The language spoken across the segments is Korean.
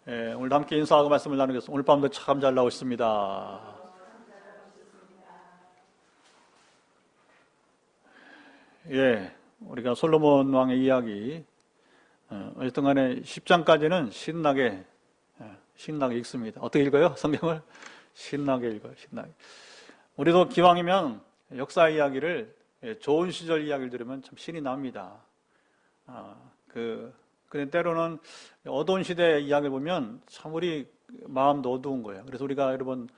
오늘도 함께 인사하고 말씀을 나누겠습니다. 오늘 밤도 참 잘 나오셨습니다. 우리가 솔로몬 왕의 이야기, 어쨌든 간에 10장까지는 신나게 읽습니다. 어떻게 읽어요? 성경을? 신나게 읽어요, 신나게. 우리도 기왕이면 역사 이야기를, 좋은 시절 이야기를 들으면 참 신이 납니다. 근데 때로는 어두운 시대의 이야기를 보면 참 우리 마음도 어두운 거예요. 그래서 우리가 여러분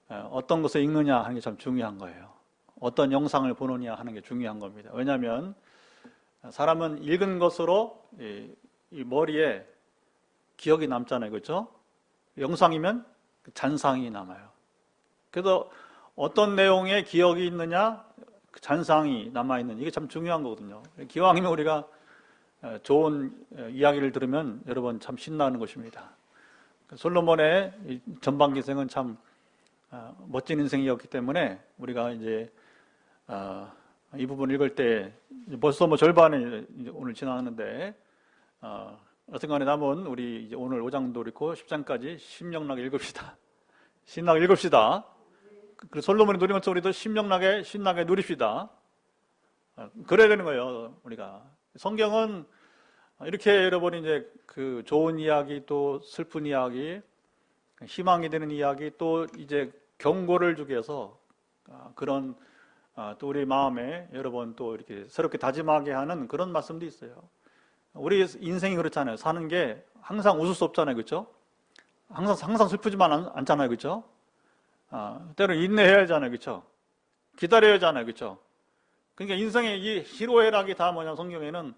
어떤 것을 읽느냐 하는 게 참 중요한 거예요. 어떤 영상을 보느냐 하는 게 중요한 겁니다. 왜냐하면 사람은 읽은 것으로 이 머리에 기억이 남잖아요. 그렇죠? 영상이면 잔상이 남아요. 그래서 어떤 내용의 기억이 있느냐, 잔상이 남아있는, 이게 참 중요한 거거든요. 기왕이면 우리가 좋은 이야기를 들으면 여러분 참 신나는 것입니다. 솔로몬의 전반기생은 참 멋진 인생이었기 때문에 우리가 이제 이 부분 읽을 때 벌써 뭐 절반이 오늘 지나갔는데 어떤 간에 남은 우리 이제 오늘 5장도 읽고 10장까지 신명나게 읽읍시다. 신나게 읽읍시다. 그리고 솔로몬이 누린 것처럼 우리도 신나게 누립시다. 그래야 되는 거예요, 우리가. 성경은 이렇게 여러분이 이제 그 좋은 이야기, 또 슬픈 이야기, 희망이 되는 이야기, 또 이제 경고를 주기 위해서 그런 또 우리 마음에 여러분 또 이렇게 새롭게 다짐하게 하는 그런 말씀도 있어요. 우리 인생이 그렇잖아요. 사는 게 항상 웃을 수 없잖아요. 그렇죠? 항상 슬프지만 않잖아요. 그렇죠? 때로는 인내해야 하잖아요. 그렇죠? 기다려야 하잖아요. 그렇죠? 그러니까 인생의 이 희로애락이 다 뭐냐, 성경에는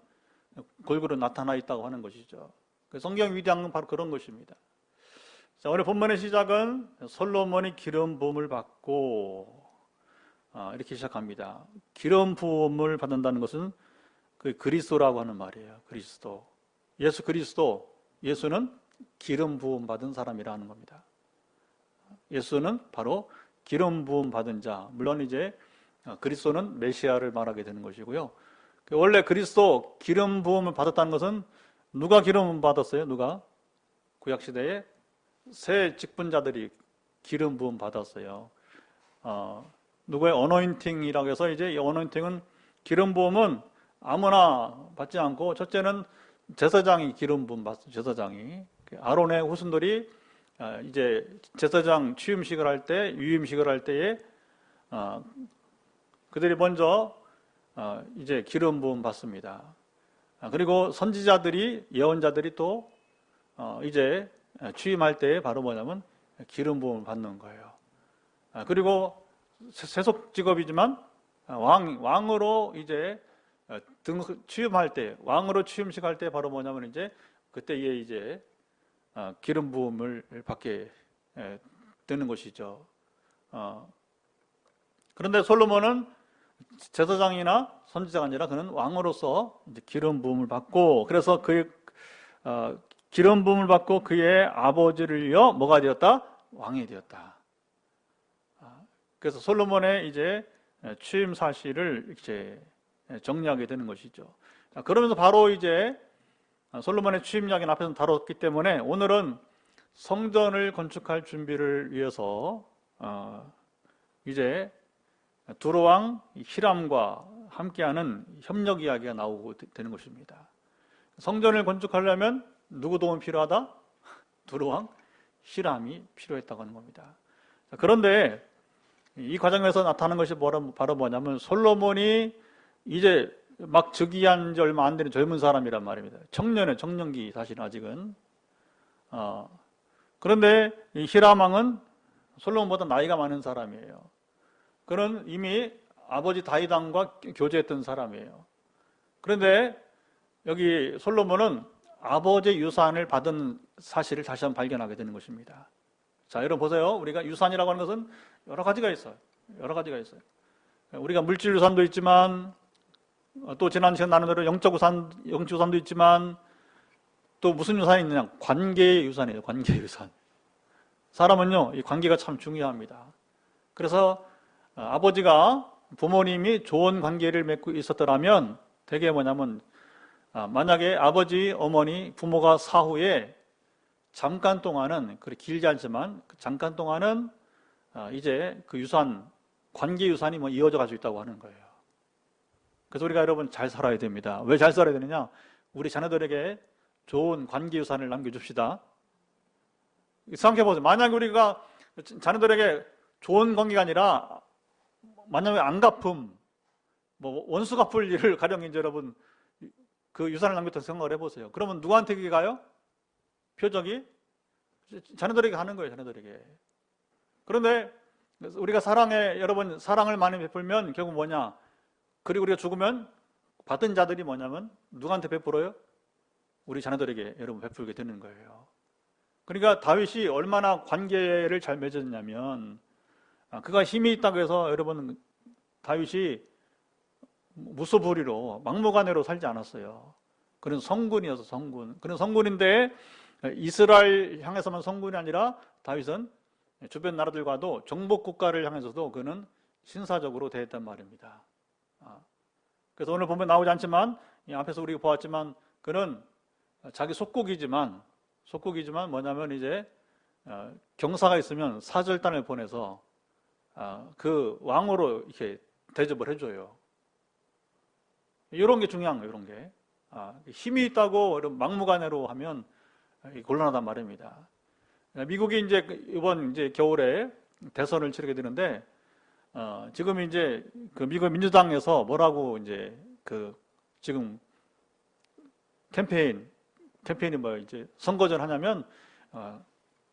골고루 나타나 있다고 하는 것이죠. 성경 위대한 건 바로 그런 것입니다. 자, 오늘 본문의 시작은 솔로몬이 기름 부음을 받고 이렇게 시작합니다. 기름 부음을 받는다는 것은 그 그리스도라고 하는 말이에요. 그리스도. 예수 그리스도. 예수는 기름 부음 받은 사람이라는 겁니다. 예수는 바로 기름 부음 받은 자. 물론 이제 그리스도는 메시아를 말하게 되는 것이고요. 원래 그리스도 기름 부음을 받았다는 것은 누가 기름 부음 받았어요? 누가? 구약시대에 새 직분자들이 기름 부음 받았어요. 누구의 어노인팅이라고 해서 이제 이 어노인팅은 기름 부음은 아무나 받지 않고 첫째는 제사장이 기름 부음 받았어요. 제사장이. 아론의 후손들이 이제 제사장 취임식을 할 때, 유임식을 할 때에 그들이 먼저 이제 기름 부음 받습니다. 그리고 선지자들이, 예언자들이 또 이제 취임할 때 바로 뭐냐면 기름 부음을 받는 거예요. 그리고 세속 직업이지만 왕으로 이제 취임할 때, 왕으로 취임식 할 때 바로 뭐냐면 이제 그때에 이제 기름 부음을 받게 되는 것이죠. 그런데 솔로몬은 제사장이나 선지자가 아니라 그는 왕으로서 이제 기름 부음을 받고, 그래서 그의 기름 부음을 받고 그의 아버지를 이어 뭐가 되었다? 왕이 되었다. 그래서 솔로몬의 이제 취임 사실을 이제 정리하게 되는 것이죠. 그러면서 바로 이제 솔로몬의 취임 이야기는 앞에서 다뤘기 때문에 오늘은 성전을 건축할 준비를 위해서 이제 두로왕 히람과 함께하는 협력 이야기가 나오고 되는 것입니다. 성전을 건축하려면 누구 도움이 필요하다? 두로왕 히람이 필요했다고 하는 겁니다. 그런데 이 과정에서 나타나는 것이 바로 뭐냐면 솔로몬이 이제 막 즉위한 지 얼마 안 되는 젊은 사람이란 말입니다. 청년기 사실은 아직은. 그런데 이 히람 왕은 솔로몬보다 나이가 많은 사람이에요. 그는 이미 아버지 다윗 왕과 교제했던 사람이에요. 그런데 여기 솔로몬은 아버지의 유산을 받은 사실을 다시 한번 발견하게 되는 것입니다. 자, 여러분 보세요. 우리가 유산이라고 하는 것은 여러 가지가 있어요. 우리가 물질 유산도 있지만, 또 지난 시간 나눈 대로 영적 유산도 있지만, 또 무슨 유산이 있느냐? 관계의 유산이에요. 관계의 유산. 사람은요, 이 관계가 참 중요합니다. 그래서 아버지가, 부모님이 좋은 관계를 맺고 있었더라면 되게 뭐냐면 만약에 아버지, 어머니, 부모가 사후에 잠깐 동안은, 그렇게 길지 않지만 잠깐 동안은 이제 그 유산, 관계 유산이 뭐 이어져 갈 수 있다고 하는 거예요. 그래서 우리가 여러분 잘 살아야 됩니다. 왜 잘 살아야 되느냐? 우리 자녀들에게 좋은 관계 유산을 남겨줍시다. 생각해보세요. 만약에 우리가 자녀들에게 좋은 관계가 아니라 만약에 안갚음, 뭐 원수 갚을 일을 가령 이제 여러분 그 유산을 남겼다고 생각을 해보세요. 그러면 누구한테 그게 가요? 표적이 자녀들에게 가는 거예요. 자녀들에게. 그런데 우리가 여러분 사랑을 많이 베풀면 결국 뭐냐? 그리고 우리가 죽으면 받은 자들이 뭐냐면 누구한테 베풀어요? 우리 자녀들에게 여러분 베풀게 되는 거예요. 그러니까 다윗이 얼마나 관계를 잘 맺었냐면, 그가 힘이 있다고 해서 여러분 다윗이 무소불위로 막무가내로 살지 않았어요. 그런 성군이어서 성군. 그런 성군인데 이스라엘 향해서만 성군이 아니라 다윗은 주변 나라들과도 정복 국가를 향해서도 그는 신사적으로 대했단 말입니다. 그래서 오늘 보면 나오지 않지만 앞에서 우리가 보았지만 그는 자기 속국이지만 뭐냐면 이제 경사가 있으면 사절단을 보내서 그 왕으로 이렇게 대접을 해줘요. 이런 게 중요한 거예요. 이런 게 힘이 있다고 막무가내로 하면 곤란하단 말입니다. 미국이 이제 이번 이제 겨울에 대선을 치르게 되는데 지금 이제 그 미국 민주당에서 뭐라고 이제 그 지금 캠페인이 뭐 이제 선거전 하냐면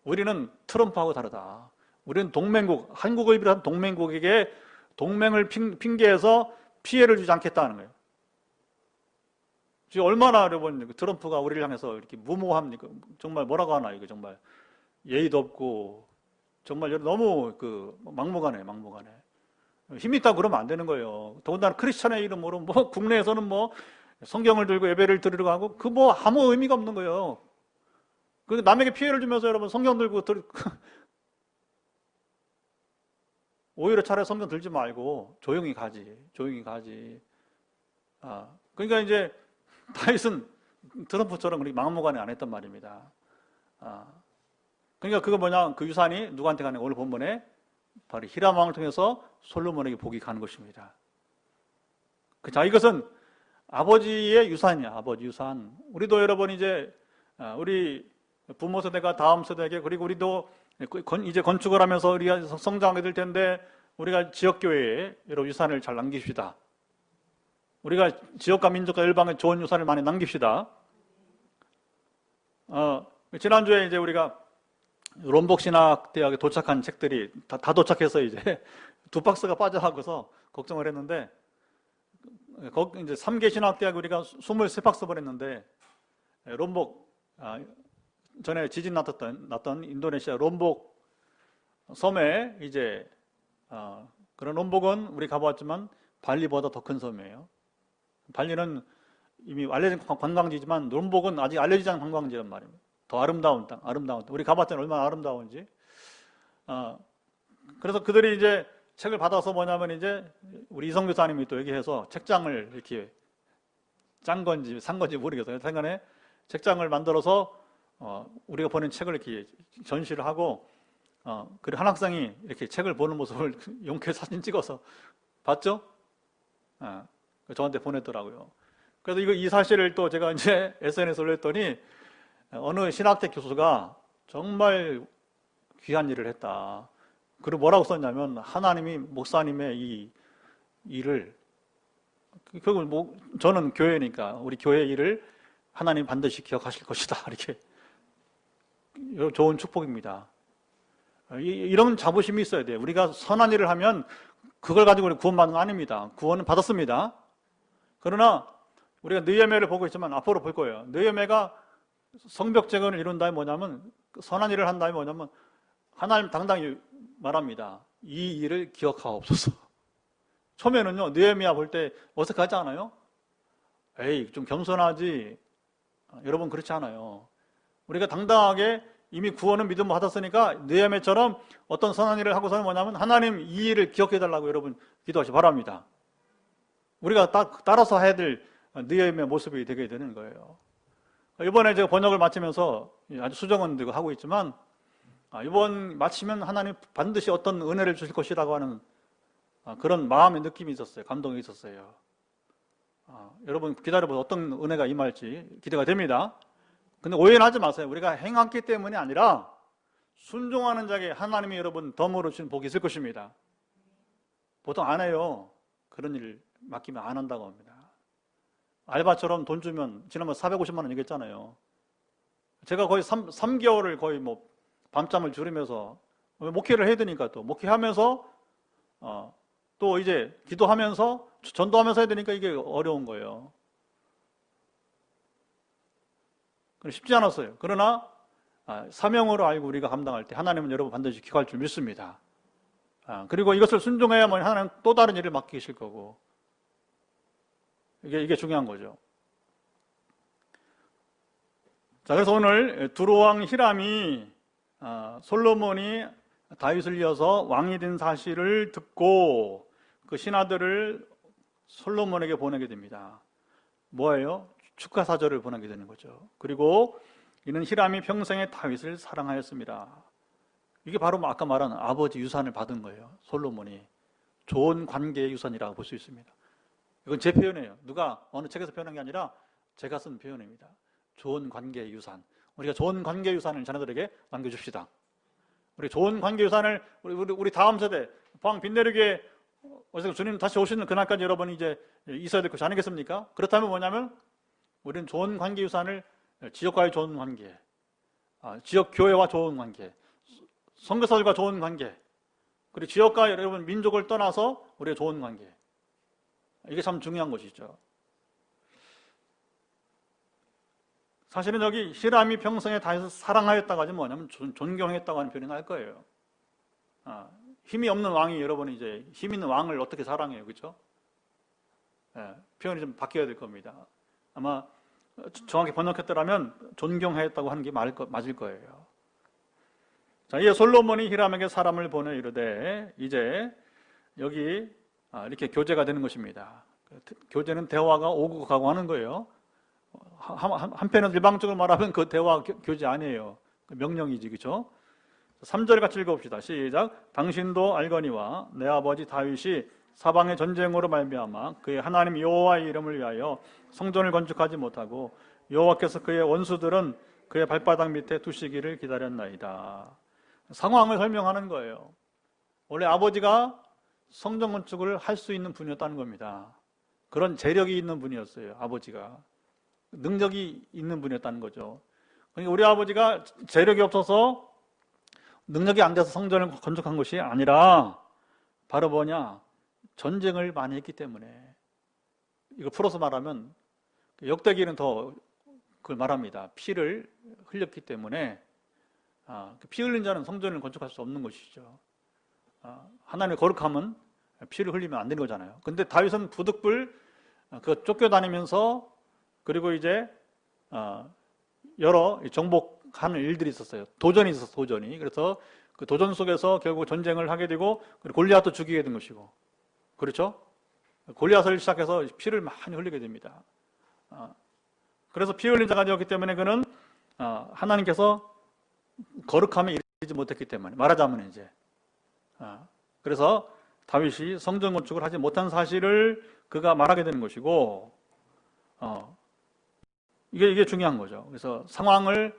우리는 트럼프하고 다르다. 우리는 동맹국, 한국을 비롯한 동맹국에게 동맹을 핑계해서 피해를 주지 않겠다는 거예요. 지금 얼마나 여러분 트럼프가 우리를 향해서 이렇게 무모합니까? 정말 뭐라고 하나 이거 정말 예의도 없고 정말 너무 막무가내. 힘이 있다고 그러면 안 되는 거예요. 더군다나 크리스천의 이름으로 뭐 국내에서는 뭐 성경을 들고 예배를 드리려고 하고 그 뭐 아무 의미가 없는 거예요. 그 남에게 피해를 주면서 여러분 성경 들고 오히려 차라리 성경 들지 말고 조용히 가지. 그러니까 이제 다윗은 트럼프처럼 그렇게 막무가내 안 했단 말입니다. 그러니까 그거 뭐냐? 그 유산이 누구한테 가는 거? 오늘 본문에 바로 히람 왕을 통해서 솔로몬에게 복이 가는 것입니다. 자, 이것은 아버지의 유산이야. 아버지 유산. 우리도 여러분 이제 우리 부모 세대가 다음 세대에게, 그리고 우리도 이제 건축을 하면서 우리가 성장하게 될 텐데 우리가 지역교회에 여러분 유산을 잘 남깁시다. 우리가 지역과 민족과 열방에 좋은 유산을 많이 남깁시다. 지난주에 이제 우리가 롬복 신학대학에 도착한 책들이 다 도착해서 이제 2박스가 빠져나가서 걱정을 했는데, 거기 이제 3개 신학대학 우리가 23박스 보냈는데, 롬복, 전에 지진 났던 인도네시아 롬복 섬에 이제, 그런 롬복은 우리 가보았지만 발리보다 더 큰 섬이에요. 발리는 이미 알려진 관광지지만 롬복은 아직 알려지지 않은 관광지란 말입니다. 더 아름다운 땅. 우리 가봤더니 얼마나 아름다운지. 그래서 그들이 이제 책을 받아서 뭐냐면 이제 우리 이성 교사님이 또 얘기해서 책장을 이렇게 짠 건지 산 건지 모르겠어요. 생간에 책장을 만들어서 우리가 보낸 책을 이렇게 전시를 하고, 그리고 한 학생이 이렇게 책을 보는 모습을 용케 사진 찍어서 봤죠? 저한테 보냈더라고요. 그래서 이 사실을 또 제가 이제 SNS에 올렸더니 어느 신학대 교수가 정말 귀한 일을 했다. 그리고 뭐라고 썼냐면 하나님이 목사님의 이 일을, 결국 저는 교회니까 우리 교회 일을 하나님 반드시 기억하실 것이다. 이렇게 좋은 축복입니다. 이런 자부심이 있어야 돼요. 우리가 선한 일을 하면 그걸 가지고 우리 구원받는 거 아닙니다. 구원은 받았습니다. 그러나 우리가 느헤미야를 보고 있지만 앞으로 볼 거예요. 느헤미야가 성벽재건을 이룬 다음에 뭐냐면, 선한 일을 한 다음에 뭐냐면 하나님 당당히 말합니다. 이 일을 기억하옵소서. 처음에는요, 느헤미야 볼 때 어색하지 않아요? 에이, 좀 겸손하지. 여러분 그렇지 않아요. 우리가 당당하게 이미 구원은 믿음을 받았으니까 느헤미야처럼 어떤 선한 일을 하고서는 뭐냐면 하나님 이 일을 기억해달라고 여러분 기도하시 바랍니다. 우리가 따라서 해야 될 느헤미야 모습이 되게 되는 거예요. 이번에 제가 번역을 마치면서 아주 수정은 되고 하고 있지만, 이번 마치면 하나님 반드시 어떤 은혜를 주실 것이라고 하는 그런 마음의 느낌이 있었어요. 감동이 있었어요. 여러분 기다려보세요. 어떤 은혜가 임할지 기대가 됩니다. 근데 오해는 하지 마세요. 우리가 행했기 때문이 아니라 순종하는 자에게 하나님이 여러분 덤으로 주신 복이 있을 것입니다. 보통 안 해요. 그런 일 맡기면 안 한다고 합니다. 알바처럼 돈 주면 지난번 450만 원 얘기했잖아요. 제가 거의 3개월을 거의 뭐 밤잠을 줄이면서 목회를 해야 되니까 또 목회하면서 또 이제 기도하면서 전도하면서 해야 되니까 이게 어려운 거예요. 쉽지 않았어요. 그러나 사명으로 알고 우리가 감당할 때 하나님은 여러분 반드시 기할 줄 믿습니다. 그리고 이것을 순종해야만 하나님 또 다른 일을 맡기실 거고, 이게 중요한 거죠. 자, 그래서 오늘 두로왕 히람이 솔로몬이 다윗을 이어서 왕이 된 사실을 듣고 그 신하들을 솔로몬에게 보내게 됩니다. 뭐예요? 축하 사절을 보내게 되는 거죠. 그리고 이는 히람이 평생에 다윗을 사랑하였습니다. 이게 바로 아까 말한 아버지 유산을 받은 거예요. 솔로몬이 좋은 관계의 유산이라고 볼 수 있습니다. 이건 제 표현이에요. 누가 어느 책에서 표현한 게 아니라 제가 쓴 표현입니다. 좋은 관계의 유산. 우리가 좋은 관계의 유산을 자녀들에게 남겨줍시다. 우리 좋은 관계 유산을 우리 다음 세대 방 빛내리게 어쨌든 주님 다시 오시는 그날까지 여러분이 이제 있어야 될 것이 아니겠습니까? 그렇다면 뭐냐면 우리는 좋은 관계 유산을 지역과의 좋은 관계, 지역 교회와 좋은 관계, 선교사들과 좋은 관계, 그리고 지역과 여러분 민족을 떠나서 우리의 좋은 관계, 이게 참 중요한 것이죠. 사실은 여기 히람이 평생에 다윗을 사랑하였다고 하지 뭐냐면 존경했다고 하는 표현이 날 거예요. 힘이 없는 왕이 여러분이 이제 힘 있는 왕을 어떻게 사랑해요, 그렇죠? 표현이 좀 바뀌어야 될 겁니다. 아마 정확히 번역했더라면 존경했다고 하는 게 맞을 거예요. 자, 이에 솔로몬이 히람에게 사람을 보내 이르되 이제 여기 이렇게 교제가 되는 것입니다. 교제는 대화가 오고 가고 하는 거예요. 한편은 일방적으로 말하면 그 대화 교제 아니에요. 명령이지, 그렇죠? 3절 같이 읽어봅시다. 시작. 당신도 알거니와 내 아버지 다윗이 사방의 전쟁으로 말미암아 그의 하나님 여호와의 이름을 위하여 성전을 건축하지 못하고 여호와께서 그의 원수들은 그의 발바닥 밑에 두시기를 기다렸나이다. 상황을 설명하는 거예요. 원래 아버지가 성전 건축을 할 수 있는 분이었다는 겁니다. 그런 재력이 있는 분이었어요. 아버지가 능력이 있는 분이었다는 거죠. 그러니까 우리 아버지가 재력이 없어서 능력이 안 돼서 성전을 건축한 것이 아니라 바로 뭐냐, 전쟁을 많이 했기 때문에. 이거 풀어서 말하면 역대기는 더 그걸 말합니다. 피를 흘렸기 때문에 피 흘린 자는 성전을 건축할 수 없는 것이죠. 하나님의 거룩함은 피를 흘리면 안 되는 거잖아요. 근데 다윗은 부득불 그 쫓겨다니면서 그리고 이제 여러 정복하는 일들이 있었어요. 도전이 있었어요. 도전이. 그래서 그 도전 속에서 결국 전쟁을 하게 되고 그리고 골리앗도 죽이게 된 것이고, 그렇죠? 골리앗을 시작해서 피를 많이 흘리게 됩니다. 그래서 피 흘린 자가 되었기 때문에 그는 하나님께서 거룩함에 이르지 못했기 때문에, 말하자면 이제 그래서 다윗이 성전 건축을 하지 못한 사실을 그가 말하게 되는 것이고, 이게 중요한 거죠. 그래서 상황을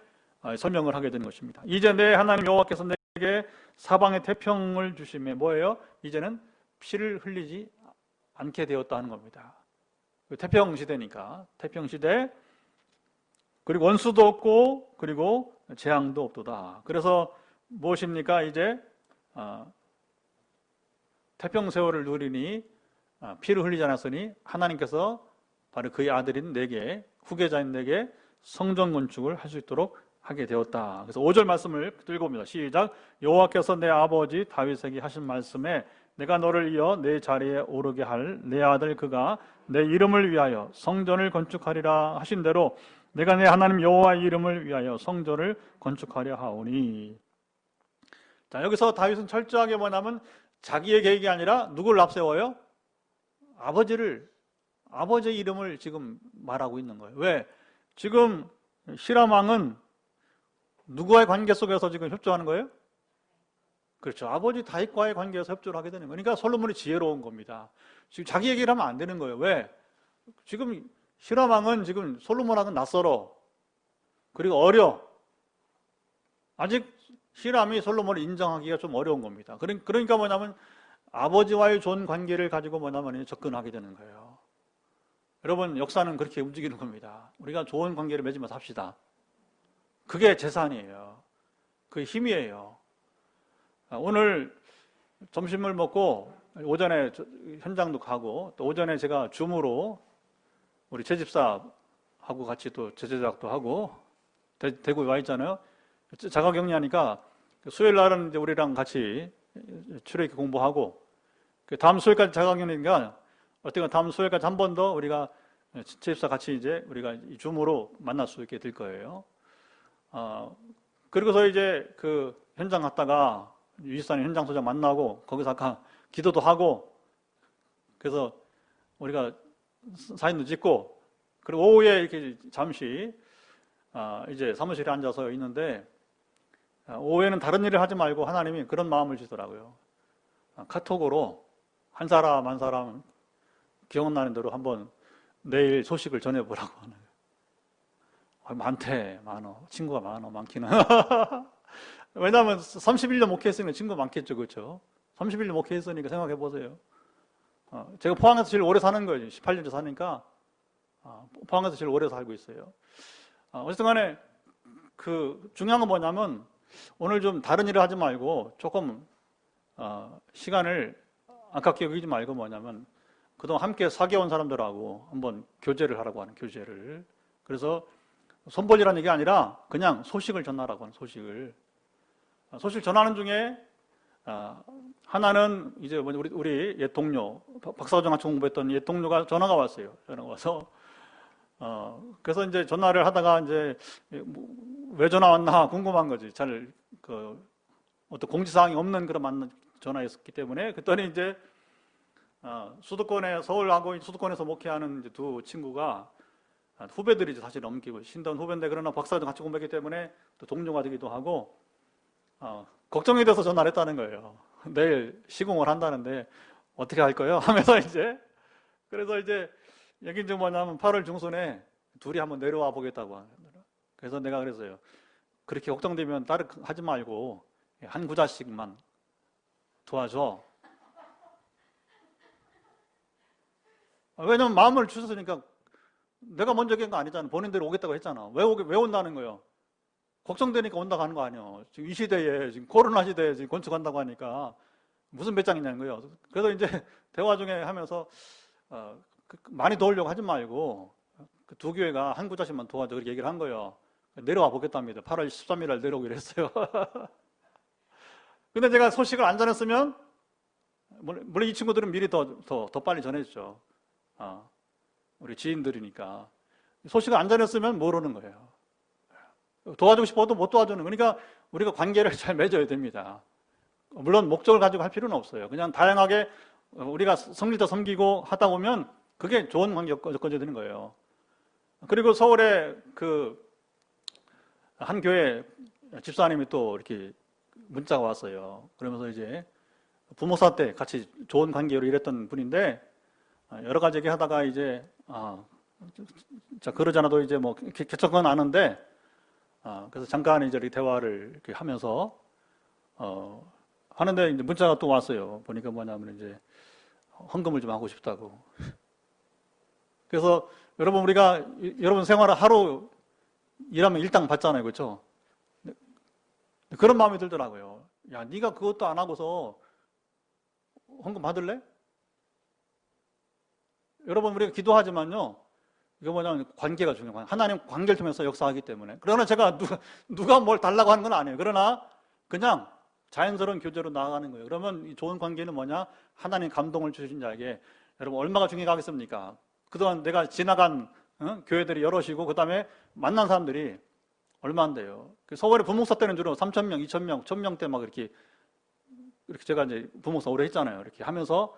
설명을 하게 되는 것입니다. 이제 내 하나님 여호와께서 내게 사방의 태평을 주심에 뭐예요? 이제는 피를 흘리지 않게 되었다 하는 겁니다. 태평 시대니까, 태평 시대. 그리고 원수도 없고 그리고 재앙도 없도다. 그래서 무엇입니까? 이제 태평 세월을 누리니 피를 흘리지 않았으니 하나님께서 바로 그의 아들인 내게, 후계자인 내게 성전 건축을 할 수 있도록 하게 되었다. 그래서 5절 말씀을 읽어봅니다. 시작. 여호와께서 내 아버지 다윗에게 하신 말씀에 내가 너를 이어 내 자리에 오르게 할 내 아들 그가 내 이름을 위하여 성전을 건축하리라 하신 대로 내가 내 하나님 여호와의 이름을 위하여 성전을 건축하려 하오니. 자, 여기서 다윗은 철저하게 뭐냐면 자기의 계획이 아니라 누구를 앞세워요? 아버지의 이름을 지금 말하고 있는 거예요. 왜? 지금 히람왕은 누구와의 관계 속에서 지금 협조하는 거예요? 그렇죠. 아버지 다윗과의 관계에서 협조를 하게 되는 거예요. 그러니까 솔로몬이 지혜로운 겁니다. 지금 자기 얘기를 하면 안 되는 거예요. 왜? 지금 히람왕은 지금 솔로몬하고는 낯설어. 그리고 어려. 아직 히람이 솔로몬을 인정하기가 좀 어려운 겁니다. 그러니까 뭐냐면 아버지와의 좋은 관계를 가지고 뭐냐면 접근하게 되는 거예요. 여러분, 역사는 그렇게 움직이는 겁니다. 우리가 좋은 관계를 맺으면서 합시다. 그게 재산이에요. 그게 힘이에요. 오늘 점심을 먹고 오전에 현장도 가고 또 오전에 제가 줌으로 우리 채집사하고 같이 또 제자작도 하고 대구에 와 있잖아요. 자가격리하니까 수요일 날은 이제 우리랑 같이 출애굽 공부하고 그 다음 수요일까지 자가격리니까 어떻게 다음 수요일까지 한 번 더 우리가 채집사 같이 이제 우리가 줌으로 만날 수 있게 될 거예요. 그리고서 이제 그 현장 갔다가 유지사님 현장 소장 만나고 거기서 아까 기도도 하고 그래서 우리가 사진도 찍고 그리고 오후에 이렇게 잠시 이제 사무실에 앉아서 있는데 오후에는 다른 일을 하지 말고 하나님이 그런 마음을 주더라고요. 카톡으로 한 사람 한 사람 기억나는 대로 한번 내일 소식을 전해보라고 하는 거예요. 많어. 친구가 많어, 많기는. 왜냐하면 31년 목회했으니까 친구가 많겠죠, 그렇죠? 31년 목회했으니까 생각해 보세요. 제가 포항에서 제일 오래 사는 거예요. 18년째 사니까 포항에서 제일 오래 살고 있어요. 어쨌든 간에 그 중요한 건 뭐냐면 오늘 좀 다른 일을 하지 말고 조금 시간을 아깝게 여기지 말고 뭐냐면 그동안 함께 사귀어온 사람들하고 한번 교제를 하라고 하는 교제를. 그래서 손벌이라는 얘기가 아니라 그냥 소식을 전하라고 하는 소식을. 소식 전하는 중에 하나는 이제 우리 옛 동료 박사과정 같이 공부했던 옛 동료가 전화가 왔어요. 전화가 와서 그래서 이제 전화를 하다가 이제 왜 전화 왔나 궁금한 거지. 잘 어떤 공지사항이 없는 그런 전화였기 때문에 그랬더니 이제 서울하고 수도권에서 목회하는 이제 두 친구가 후배들이죠. 사실 넘기고 신던 후배인데 그러나 박사도 같이 공부했기 때문에 또 동료가 되기도 하고 걱정이 돼서 전화를 했다는 거예요. 내일 시공을 한다는데 어떻게 할 거예요? 하면서 그래서 이제 얘기 좀 뭐냐면 8월 중순에 둘이 한번 내려와 보겠다고 하는 거예요. 그래서 내가 그랬어요. 그렇게 걱정되면 따로 하지 말고 한 구자씩만 도와줘. 왜냐면 마음을 주셨으니까 내가 먼저 얘기한 거 아니잖아. 본인들이 오겠다고 했잖아. 왜 온다는 거예요? 걱정되니까 온다고 하는 거 아니에요. 지금 이 시대에, 지금 코로나 시대에 지금 건축한다고 하니까 무슨 배짱이냐는 거예요. 그래서 이제 대화 중에 하면서 많이 도우려고 하지 말고 그 두 교회가 한 구자씩만 도와줘. 그렇게 얘기를 한 거예요. 내려와 보겠답니다. 8월 13일 날 내려오기로 했어요. 근데 제가 소식을 안 전했으면 물론 이 친구들은 미리 더 빨리 전했죠. 우리 지인들이니까. 소식을 안 전했으면 모르는 거예요. 도와주고 싶어도 못 도와주는. 그러니까 우리가 관계를 잘 맺어야 됩니다. 물론 목적을 가지고 할 필요는 없어요. 그냥 다양하게 우리가 성리도 섬기고 하다 보면 그게 좋은 관계가 엮어지는 거예요. 그리고 서울에 한 교회 집사님이 또 이렇게 문자가 왔어요. 그러면서 이제 부모사 때 같이 좋은 관계로 일했던 분인데 여러 가지 얘기하다가 이제 자 그러지 않아도 이제 뭐 개척은 아는데 그래서 잠깐 이제 이렇게 대화를 이렇게 하면서 하는데 이제 문자가 또 왔어요. 보니까 뭐냐면 이제 헌금을 좀 하고 싶다고. 그래서 여러분 우리가 여러분 생활을 하루 일하면 일당 받잖아요, 그렇죠? 그런 마음이 들더라고요. 야, 네가 그것도 안 하고서 헌금 받을래? 여러분 우리가 기도하지만요. 이거 뭐냐면 관계가 중요해요. 하나님 관계를 통해서 역사하기 때문에. 그러나 제가 누가 뭘 달라고 하는 건 아니에요. 그러나 그냥 자연스러운 교제로 나아가는 거예요. 그러면 이 좋은 관계는 뭐냐? 하나님 감동을 주신 자에게 여러분 얼마가 중요하겠습니까? 그동안 내가 지나간 교회들이 여럿이고 그 다음에 만난 사람들이 얼마인데요. 서울에 부목사 때는 주로 3,000명, 2,000명, 1,000명 때 막 이렇게 제가 이제 부목사 오래 했잖아요. 이렇게 하면서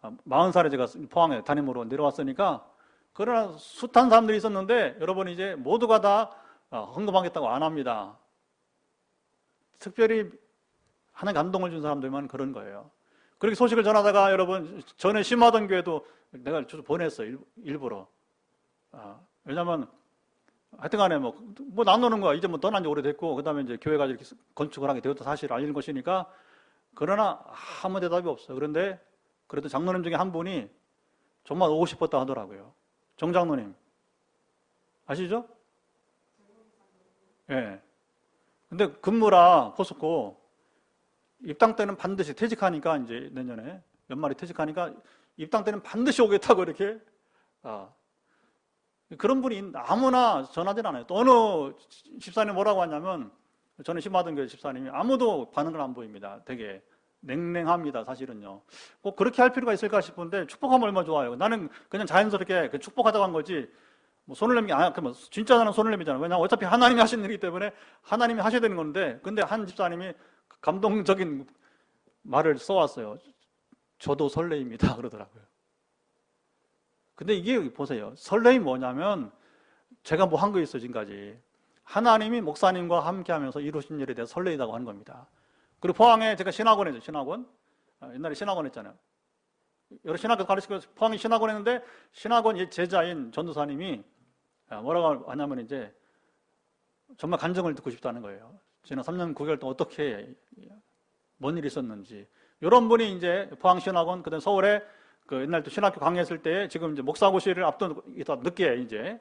40살에 제가 포항에 담임으로 내려왔으니까 그러나 숱한 사람들이 있었는데 여러분 이제 모두가 다 헌금하겠다고 안 합니다. 특별히 하는 감동을 준 사람들만 그런 거예요. 그렇게 소식을 전하다가 여러분, 전에 심하던 교회도 내가 보냈어요. 일부러. 왜냐면 하여튼 간에 뭐 나누는 거야. 이제 뭐 떠난 지 오래됐고, 그 다음에 이제 교회가 이렇게 건축을 하게 되었다 사실을 알리는 것이니까, 그러나 아무 대답이 없어요. 그런데 그래도 장로님 중에 한 분이 정말 오고 싶었다 하더라고요. 정장로님. 아시죠? 예. 근데 근무라 포스코 입당 때는 반드시 퇴직하니까 이제 내년에 연말에 퇴직하니까 입당 때는 반드시 오겠다고 이렇게 그런 분이 아무나 전하진 않아요. 또 어느 집사님 뭐라고 하냐면 저는 심하던 교회 집사님이 아무도 반응을 안 보입니다. 되게 냉랭합니다. 사실은요. 꼭 그렇게 할 필요가 있을까 싶은데 축복하면 얼마나 좋아요. 나는 그냥 자연스럽게 축복하자고 한 거지 뭐 손을 내민 게 아니야. 그러면 진짜 나는 손을 내미잖아요. 왜냐하면 어차피 하나님이 하신 일이기 때문에 하나님이 하셔야 되는 건데 근데 한 집사님이 감동적인 말을 써왔어요. 저도 설레입니다. 그러더라고요. 근데 이게 보세요. 설레임 뭐냐면 제가 뭐 한 거 있어요. 지금까지. 하나님이 목사님과 함께 하면서 이루신 일에 대해서 설레이다고 하는 겁니다. 그리고 포항에 제가 신학원 했죠. 신학원. 옛날에 신학원 했잖아요. 여러 신학교 가르치고 포항에 신학원 했는데 신학원 제자인 전도사님이 뭐라고 하냐면 이제 정말 간증을 듣고 싶다는 거예요. 지난 3년 9개월 동안 어떻게 뭔 일이 있었는지. 이런 분이 이제 포항 신학원, 그다음 서울에 그 옛날 또 신학교 강의했을 때 지금 이제 목사고시를 앞둔 늦게 이제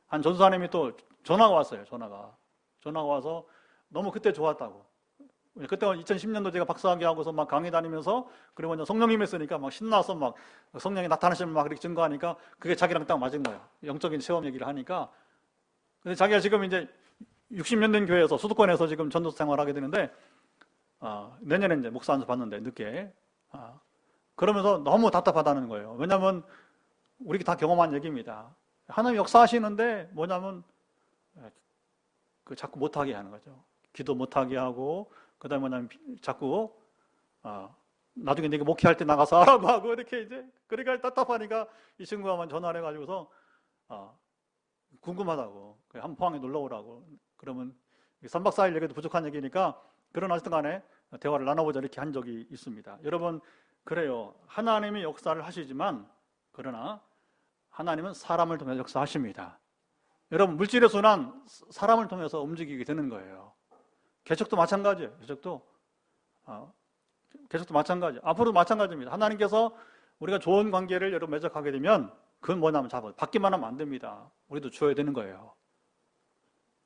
한 전도사님이 또 전화가 왔어요. 전화가 와서 너무 그때 좋았다고. 그때 2010년도 제가 박사학위 하고서 막 강의 다니면서 그리고 이제 성령님 했으니까 막 신나서 막 성령이 나타나시면 막 이렇게 증거하니까 그게 자기랑 딱 맞은 거예요. 영적인 체험 얘기를 하니까. 근데 자기가 지금 이제 60년 된 교회에서 수도권에서 지금 전도사 생활을 하게 되는데 내년에 이제 목사 안수 받는데 늦게 그러면서 너무 답답하다는 거예요. 왜냐하면 우리 다 경험한 얘기입니다. 하나님 역사하시는데 뭐냐면 자꾸 못하게 하는 거죠. 기도 못하게 하고 그 다음에 뭐냐면 자꾸 나중에 내가 목회할 때 나가서 하라고 하고 이렇게 이제 그러니까 답답하니까 이 친구가 전화를 해가지고서 궁금하다고 한 포항에 놀러 오라고 그러면 3박 4일 얘기도 부족한 얘기니까 그런 하여튼 간에 대화를 나눠보자 이렇게 한 적이 있습니다. 여러분 그래요. 하나님이 역사를 하시지만 그러나 하나님은 사람을 통해서 역사하십니다. 여러분 물질의 순환 사람을 통해서 움직이게 되는 거예요. 개척도 마찬가지예요. 개척도 마찬가지. 앞으로도 마찬가지입니다. 하나님께서 우리가 좋은 관계를 여러분 맺어가게 되면 그건 뭐냐면 받기만 하면 안 됩니다. 우리도 줘야 되는 거예요.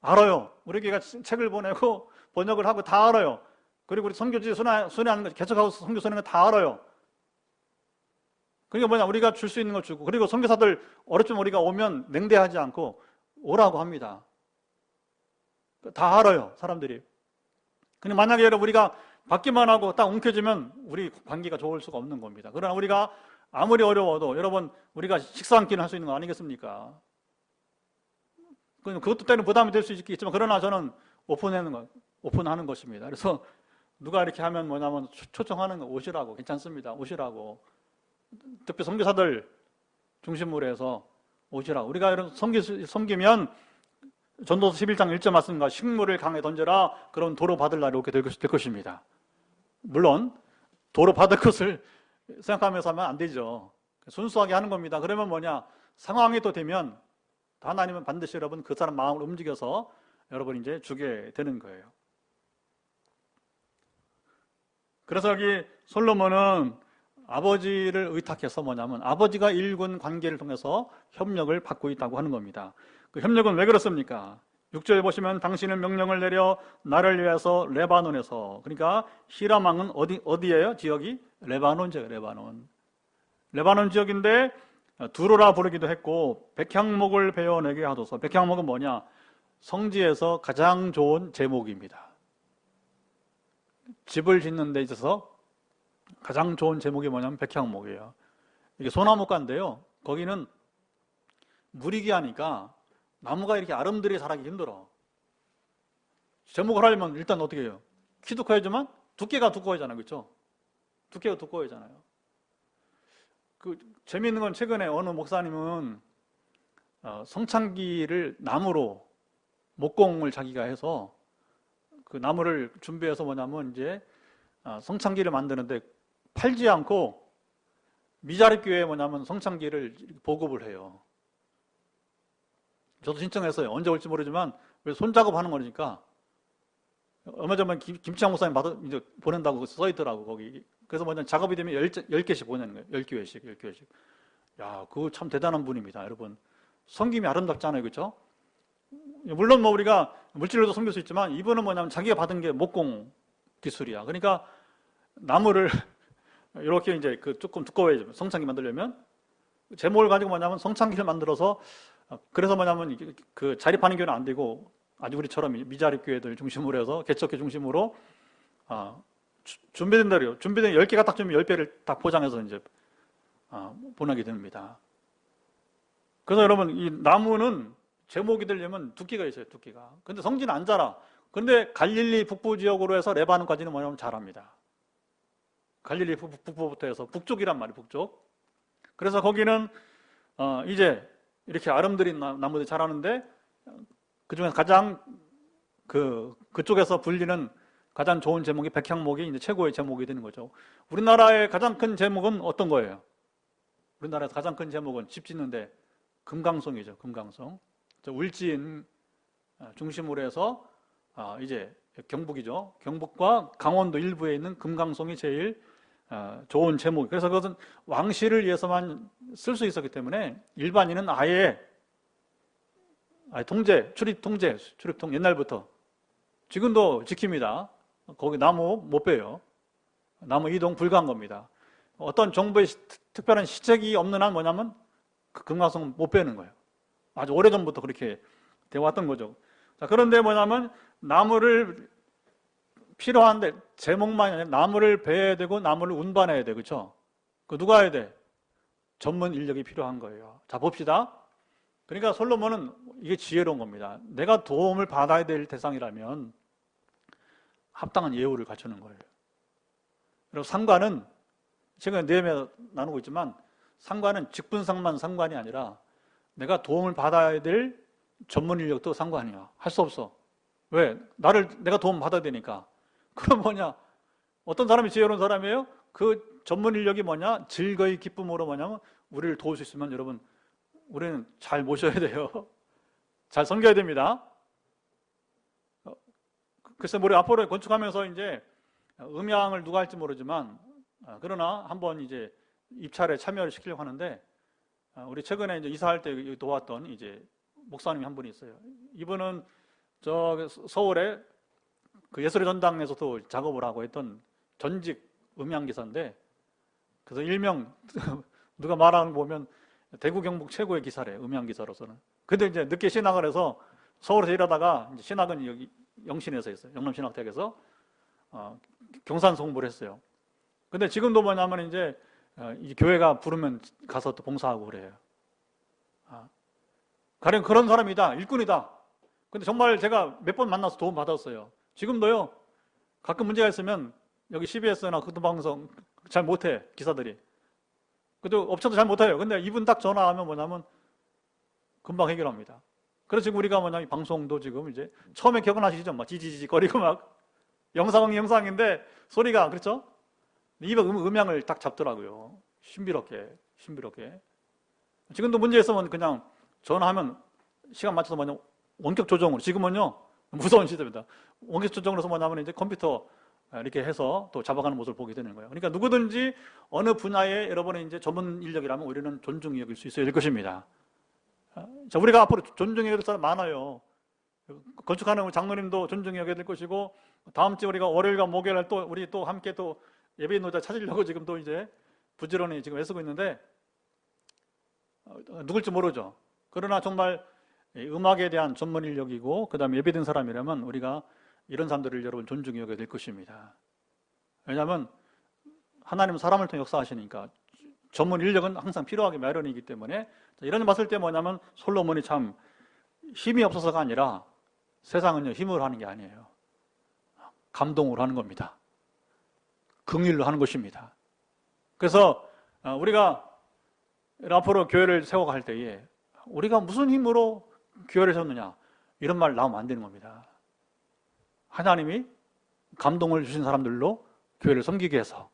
알아요. 우리 교회가 책을 보내고 번역을 하고 다 알아요. 그리고 우리 선교지 순회하는 거, 개척하고 선교 순회하는 거 다 알아요. 그러니까 뭐냐, 우리가 줄 수 있는 걸 주고, 그리고 선교사들 어렵지만 우리가 오면 냉대하지 않고 오라고 합니다. 다 알아요, 사람들이. 근데 만약에 여러분 우리가 받기만 하고 딱 움켜쥐면 우리 관계가 좋을 수가 없는 겁니다. 그러나 우리가 아무리 어려워도 여러분 우리가 식사 한 끼는 할 수 있는 거 아니겠습니까? 그것도 때는 부담이 될 수 있겠지만 그러나 저는 오픈하는 것입니다. 그래서 누가 이렇게 하면 뭐냐면 초청하는 거 오시라고 괜찮습니다. 오시라고 특히 선교사들 중심으로 해서 오시라고 우리가 이런 섬기면 전도서 11장 1절 말씀과 식물을 강에 던져라 그런 도로 받을 날이 오게 될 것입니다. 물론 도로 받을 것을 생각하면서 하면 안 되죠. 순수하게 하는 겁니다. 그러면 뭐냐 상황이 또 되면 하나님은 반드시 여러분 그 사람 마음을 움직여서 여러분 이제 주게 되는 거예요. 그래서 여기 솔로몬은 아버지를 의탁해서 뭐냐면 아버지가 일군 관계를 통해서 협력을 받고 있다고 하는 겁니다. 그 협력은 왜 그렇습니까? 6절에 보시면 당신은 명령을 내려 나를 위해서 레바논에서 그러니까 히람 왕은 어디예요? 지역이? 레바논 지역이에요. 레바논 지역인데 두로라 부르기도 했고 백향목을 베어내게 하소서. 백향목은 뭐냐? 성지에서 가장 좋은 제목입니다. 집을 짓는 데 있어서 가장 좋은 제목이 뭐냐면 백향목이에요. 이게 소나무가인데요. 거기는 물이 귀하니까 나무가 이렇게 아름드리게 자라기 힘들어. 제목을 하려면 일단 어떻게 해요? 키도 커야지만 두께가 두꺼워야잖아요. 그렇죠? 두께가 두꺼워야잖아요. 재미있는 건 최근에 어느 목사님은 성창기를 나무로 목공을 자기가 해서 그 나무를 준비해서 뭐냐면 이제 성창기를 만드는데 팔지 않고 미자립교회에 뭐냐면 성창기를 보급을 해요. 저도 신청했어요. 언제 올지 모르지만 왜 손작업하는 거니까 얼마 전에 김치환 목사님 이제 보낸다고 써 있더라고 거기. 그래서 뭐냐 작업이 되면 10개씩 보내는 거예요. 10교회씩. 야, 그거 참 대단한 분입니다, 여러분. 섬김이 아름답잖아요, 그렇죠? 물론 뭐 우리가 물질로도 섬길 수 있지만 이분은 뭐냐면 자기가 받은 게 목공 기술이야. 그러니까 나무를 이렇게 이제 그 조금 두꺼워야죠. 성창기 만들려면 제목을 가지고 뭐냐면 성창기를 만들어서 그래서 뭐냐면 그 자립하는 교회는 안 되고 아주 우리처럼 미자립 교회들 중심으로 해서 개척교 중심으로 준비된 대로 준비된 10개가 딱 주면 10개를 딱 포장해서 이제 보내게 됩니다. 그래서 여러분 이 나무는 제목이 되려면 두께가 있어요, 두께가. 근데 성지는 안 자라. 근데 갈릴리 북부 지역으로 해서 레바논까지는 뭐냐면 자랍니다. 갈릴리 북부부터 해서 북쪽이란 말이에요, 북쪽. 그래서 거기는 이제 이렇게 아름드린 나무들이 자라는데 그 중에서 가장 그쪽에서 불리는 가장 좋은 제목이 백향목이 이제 최고의 제목이 되는 거죠. 우리나라의 가장 큰 제목은 어떤 거예요? 우리나라에서 가장 큰 제목은 집 짓는데 금강송이죠, 금강송. 울진 중심으로 해서 이제 경북이죠. 경북과 강원도 일부에 있는 금강송이 제일 좋은 제목. 그래서 그것은 왕실을 위해서만 쓸 수 있었기 때문에 일반인은 아예 통제, 출입통 옛날부터 지금도 지킵니다. 거기 나무 못 빼요. 나무 이동 불가한 겁니다. 어떤 정부의 특별한 시책이 없는 한 뭐냐면 그 금강송 못 빼는 거예요. 아주 오래전부터 그렇게 되어 왔던 거죠. 자, 그런데 뭐냐면 나무를 필요한데 제목만이 아니라 나무를 베야 되고 나무를 운반해야 돼. 그렇죠? 그 누가 해야 돼? 전문 인력이 필요한 거예요. 자, 봅시다. 그러니까 솔로몬은 이게 지혜로운 겁니다. 내가 도움을 받아야 될 대상이라면 합당한 예우를 갖추는 거예요. 그리고 상관은 최근에 내용에 나누고 있지만 상관은 직분상만 상관이 아니라 내가 도움을 받아야 될 전문 인력도 상관이야. 할 수 없어. 왜? 내가 도움 받아야 되니까. 그럼 뭐냐? 어떤 사람이 지혜로운 사람이에요? 그 전문 인력이 뭐냐? 즐거이 기쁨으로 뭐냐면 우리를 도울 수 있으면 여러분 우리는 잘 모셔야 돼요. 잘 섬겨야 됩니다. 글쎄 우리 앞으로 건축하면서 이제 음향을 누가 할지 모르지만 그러나 한번 이제 입찰에 참여를 시키려고 하는데 우리 최근에 이제 이사할 때 도왔던 이제 목사님이 한 분이 있어요. 이분은 저 서울에 그 예술의 전당에서도 작업을 하고 했던 전직 음향기사인데 그래서 일명 누가 말하는 거 보면 대구 경북 최고의 기사래, 음향기사로서는. 근데 이제 늦게 신학을 해서 서울에서 일하다가 이제 신학은 여기 영신에서 했어요. 영남신학대학에서 경산서 공부를 했어요. 근데 지금도 뭐냐면 이제 이 교회가 부르면 가서 또 봉사하고 그래요. 가령 그런 사람이다, 일꾼이다. 근데 정말 제가 몇 번 만나서 도움 받았어요. 지금도요, 가끔 문제가 있으면 여기 CBS나 교통방송 잘 못해, 기사들이. 그래도 업체도 잘 못해요. 근데 이분 딱 전화하면 뭐냐면 금방 해결합니다. 그래서 지금 우리가 뭐냐면 방송도 지금 이제 처음에 기억나시죠? 막 지지지 거리고 막 영상인데 소리가 그렇죠? 입에 음향을 딱 잡더라고요. 신비롭게. 지금도 문제 있으면 그냥 전화하면 시간 맞춰서 뭐냐 원격 조정으로 지금은요 무서운 시대입니다. 원격 조정으로 해서 뭐냐면 이제 컴퓨터 이렇게 해서 또 잡아가는 모습을 보게 되는 거예요. 그러니까 누구든지 어느 분야에 여러분의 이제 전문 인력이라면 우리는 존중이 여길 수 있어야 될 것입니다. 자, 우리가 앞으로 존중해야 될 사람 많아요. 건축하는 장로님도 존중해야 될 것이고 다음 주에 우리가 월요일과 목요일 또 우리 또 함께 또 예배 인도자 찾으려고 지금 또 이제 부지런히 지금 애쓰고 있는데 누굴지 모르죠. 그러나 정말 음악에 대한 전문 인력이고 그 다음에 예배된 사람이라면 우리가 이런 사람들을 여러분 존중해 여겨야 될 것입니다. 왜냐하면 하나님은 사람을 통해 역사하시니까 전문 인력은 항상 필요하기 마련이기 때문에 이런 봤을 때 뭐냐면 솔로몬이 참 힘이 없어서가 아니라 세상은요 힘으로 하는 게 아니에요. 감동으로 하는 겁니다. 긍휼로 하는 것입니다. 그래서 우리가 앞으로 교회를 세워갈 때에 우리가 무슨 힘으로 교회를 세웠느냐? 이런 말 나오면 안 되는 겁니다. 하나님이 감동을 주신 사람들로 교회를 섬기게 해서.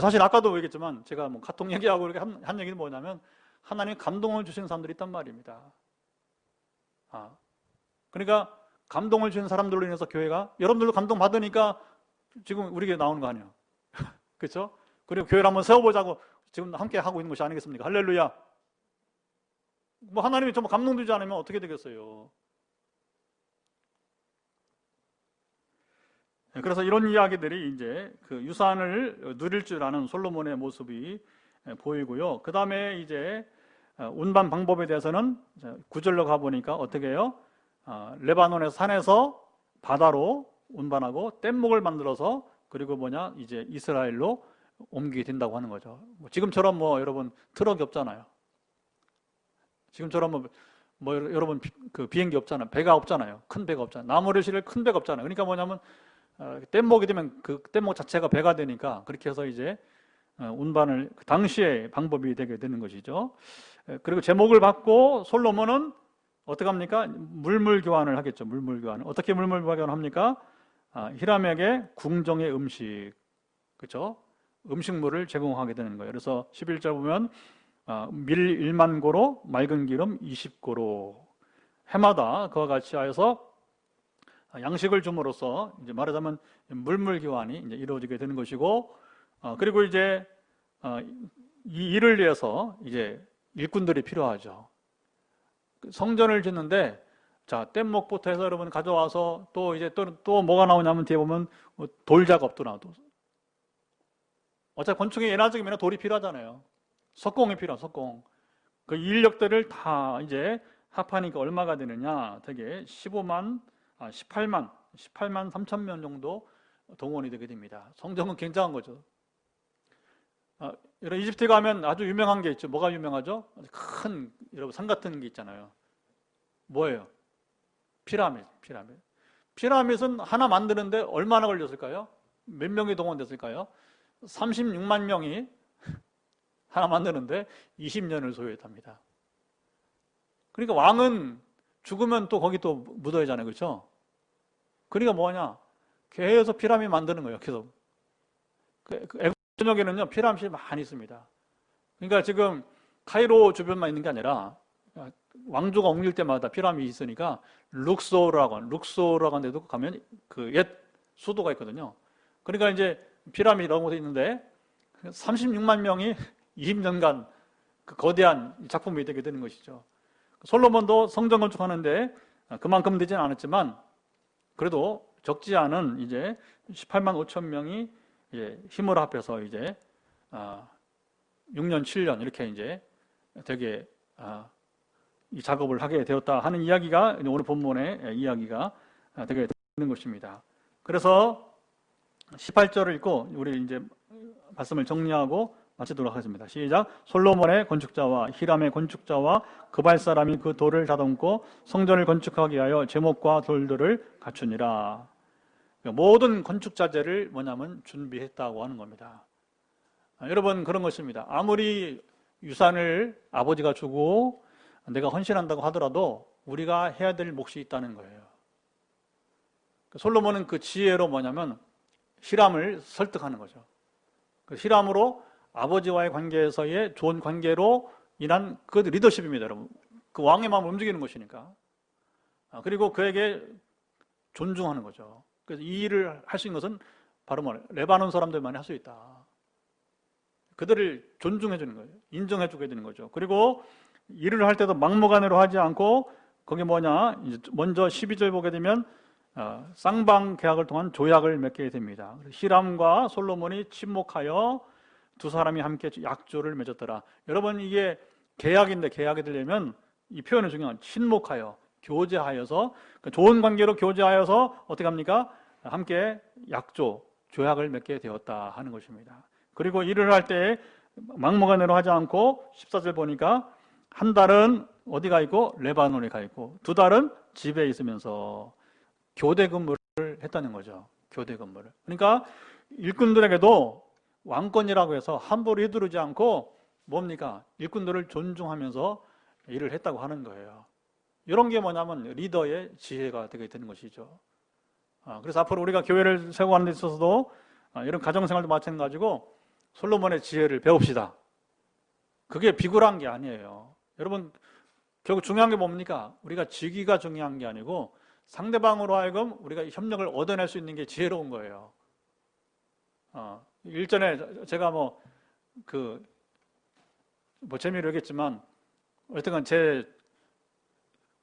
사실 아까도 얘기했지만 제가 뭐 카톡 얘기하고 이렇게 한 얘기는 뭐냐면 하나님이 감동을 주신 사람들이 있단 말입니다. 그러니까 감동을 주신 사람들로 인해서 교회가 여러분들도 감동 받으니까 지금 우리 교회 나오는 거 아니에요. 그렇죠? 그리고 교회를 한번 세워보자고 지금 함께 하고 있는 것이 아니겠습니까? 할렐루야. 뭐 하나님이 정말 감동 주지 않으면 어떻게 되겠어요? 그래서 이런 이야기들이 이제 그 유산을 누릴 줄 아는 솔로몬의 모습이 보이고요. 그 다음에 이제 운반 방법에 대해서는 9절로 가보니까 어떻게 해요? 레바논의 산에서 바다로 운반하고 뗏목을 만들어서 그리고 이제 이스라엘로 옮기게 된다고 하는 거죠. 지금처럼 여러분 트럭이 없잖아요. 지금처럼 여러분 그 비행기 없잖아요. 배가 없잖아요. 큰 배가 없잖아요. 나무를 실을 큰 배가 없잖아요. 그러니까 뭐냐면 뗏목이 되면 그 뗏목 자체가 배가 되니까 그렇게 해서 이제 운반을 당시의 방법이 되게 되는 것이죠. 그리고 제목을 받고 솔로몬은 어떻게 합니까? 물물 교환을 하겠죠. 물물 교환을 어떻게 물물 교환을 합니까? 히람에게 궁정의 음식, 그렇죠? 음식물을 제공하게 되는 거예요. 그래서 11절 보면 밀 1만 고로 맑은 기름 20고로 해마다 그와 같이 하여서 양식을 줌으로써 이제 말하자면 물물 교환이 이제 이루어지게 되는 것이고, 그리고 이제 이 일을 위해서 이제 일꾼들이 필요하죠. 성전을 짓는데 자 뗏목부터 해서 여러분 가져와서 또 이제 또 뭐가 나오냐면 뒤에 보면 돌 작업도 나오고, 어차피 건축의 예나적이면 돌이 필요하잖아요. 석공이 필요한 석공. 그 인력들을 다 이제 합하니까 얼마가 되느냐? 되게 18만 3천 명 정도 동원이 되게 됩니다. 성전은 굉장한 거죠. 여러분 이집트 가면 아주 유명한 게 있죠. 뭐가 유명하죠? 큰 여러분 산 같은 게 있잖아요. 뭐예요? 피라미드. 피라미드는 하나 만드는데 얼마나 걸렸을까요? 몇 명이 동원됐을까요? 36만 명이 하나 만드는데 20년을 소요했답니다. 그러니까 왕은 죽으면 또 거기 또 묻어야 하잖아요. 그렇죠? 그러니까 뭐냐? 계속 피라미드 만드는 거예요. 계속. 애국 전역에는요, 피라미드가 많이 있습니다. 그러니까 지금 카이로 주변만 있는 게 아니라 왕조가 옮길 때마다 피라미드 있으니까 룩소르라고 하는 데도 가면 그 옛 수도가 있거든요. 그러니까 이제 피라미드라고 곳에 있는데 36만 명이 20년간 그 거대한 작품이 되게 되는 것이죠. 솔로몬도 성전 건축하는데 그만큼 되지는 않았지만 그래도 적지 않은 이제 18만 5천 명이 이제 힘을 합해서 이제 6년, 7년 이렇게 이제 되게 이 작업을 하게 되었다 하는 이야기가 오늘 본문의 이야기가 되게 되는 것입니다. 그래서 18절을 읽고 우리 이제 말씀을 정리하고 마치도록 하겠습니다. 시작. 솔로몬의 건축자와 히람의 건축자와 그발 사람이 그 돌을 다듬고 성전을 건축하기 위하여 제목과 돌들을 갖추니라. 모든 건축 자재를 뭐냐면 준비했다고 하는 겁니다. 여러분 그런 것입니다. 아무리 유산을 아버지가 주고 내가 헌신한다고 하더라도 우리가 해야 될 몫이 있다는 거예요. 솔로몬은 그 지혜로 뭐냐면 히람을 설득하는 거죠. 그 히람으로 아버지와의 관계에서의 좋은 관계로 인한 그 리더십입니다, 여러분. 그 왕의 마음을 움직이는 것이니까. 그리고 그에게 존중하는 거죠. 그래서 이 일을 할 수 있는 것은 바로 레바논 사람들만이 할 수 있다. 그들을 존중해 주는 거예요. 인정해 주게 되는 거죠. 그리고 일을 할 때도 막무가내로 하지 않고 거기 뭐냐? 이제 먼저 12절 보게 되면 쌍방 계약을 통한 조약을 맺게 됩니다. 히람과 솔로몬이 친목하여 두 사람이 함께 약조를 맺었더라. 여러분 이게 계약인데 계약이 되려면 이 표현이 중요한 친목하여 교제하여서 좋은 관계로 교제하여서 어떻게 합니까? 함께 약조 조약을 맺게 되었다 하는 것입니다. 그리고 일을 할 때 막무가내로 하지 않고 14절 보니까 한 달은 어디가 있고 레바논에 가 있고 두 달은 집에 있으면서 교대 근무를 했다는 거죠. 교대 근무를. 그러니까 일꾼들에게도 왕권이라고 해서 함부로 휘두르지 않고 뭡니까? 일꾼들을 존중하면서 일을 했다고 하는 거예요. 이런 게 뭐냐면 리더의 지혜가 되게 되는 것이죠. 그래서 앞으로 우리가 교회를 세워가는 데 있어서도 이런 가정생활도 마찬가지고 솔로몬의 지혜를 배웁시다. 그게 비굴한 게 아니에요. 여러분, 결국 중요한 게 뭡니까? 우리가 직위가 중요한 게 아니고 상대방으로 하여금 우리가 협력을 얻어낼 수 있는 게 지혜로운 거예요. 일전에 제가 재미로 얘기했지만, 어쨌든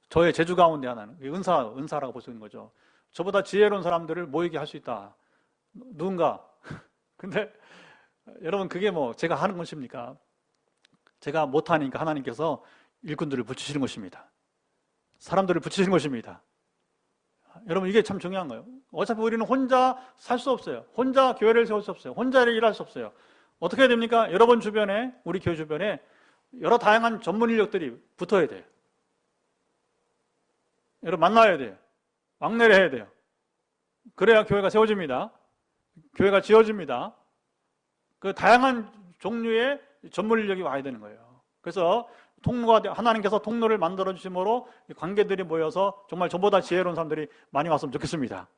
저의 재주 가운데 하나는 은사라고 볼 수 있는 거죠. 저보다 지혜로운 사람들을 모이게 할 수 있다. 누군가. 근데 여러분, 그게 제가 하는 것입니까? 제가 못하니까 하나님께서 일꾼들을 붙이시는 것입니다. 사람들을 붙이시는 것입니다. 여러분, 이게 참 중요한 거예요. 어차피 우리는 혼자 살 수 없어요. 혼자 교회를 세울 수 없어요. 혼자 일할 수 없어요. 어떻게 해야 됩니까? 여러분 주변에, 우리 교회 주변에 여러 다양한 전문 인력들이 붙어야 돼요. 여러분, 만나야 돼요. 왕래를 해야 돼요. 그래야 교회가 세워집니다. 교회가 지어집니다. 그 다양한 종류의 전문 인력이 와야 되는 거예요. 그래서 하나님께서 통로를 만들어 주심으로 관계들이 모여서 정말 저보다 지혜로운 사람들이 많이 왔으면 좋겠습니다.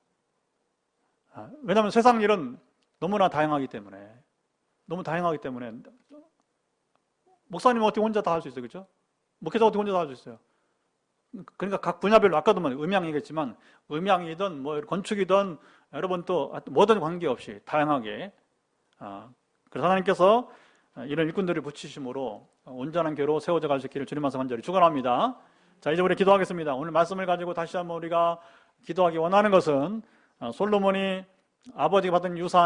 왜냐하면 세상 일은 너무나 다양하기 때문에, 목사님은 어떻게 혼자 다 할 수 있어요, 그렇죠? 목회자 어떻게 혼자 다 할 수 있어요? 그러니까 각 분야별로, 아까도 음향이겠지만 음향이든 건축이든 여러분 또 뭐든 관계없이 다양하게, 그래서 하나님께서 이런 일꾼들을 붙이심으로 온전한 교회로 세워져 갈 수 있기를 주님 말씀 간절히 축원합니다. 자, 이제 우리 기도하겠습니다. 오늘 말씀을 가지고 다시 한번 우리가 기도하기 원하는 것은 솔로몬이 아버지가 받은 유산